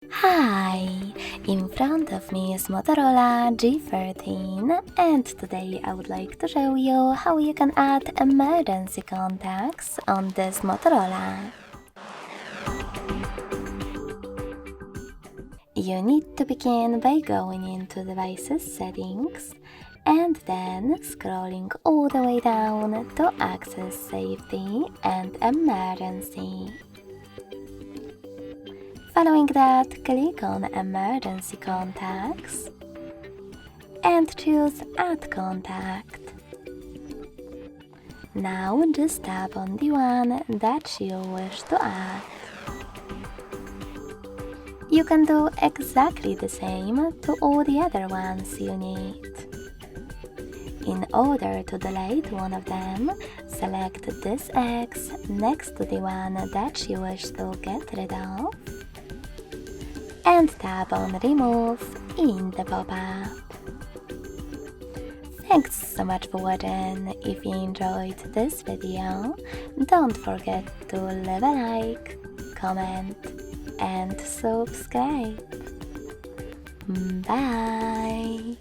Hi! In front of me is Motorola G14 and today I would like to show you how you can add emergency contacts on this Motorola. You need to begin by going into Devices Settings and then scrolling all the way down to access Safety and Emergency. Following that, click on Emergency Contacts and choose Add Contact. Now just tap on the one that you wish to add. You can do exactly the same to all the other ones you need. In order to delete one of them, select this X next to the one that you wish to get rid of and tap on Remove in the pop-up. Thanks so much for watching. If you enjoyed this video, don't forget to leave a like, comment and subscribe. Bye!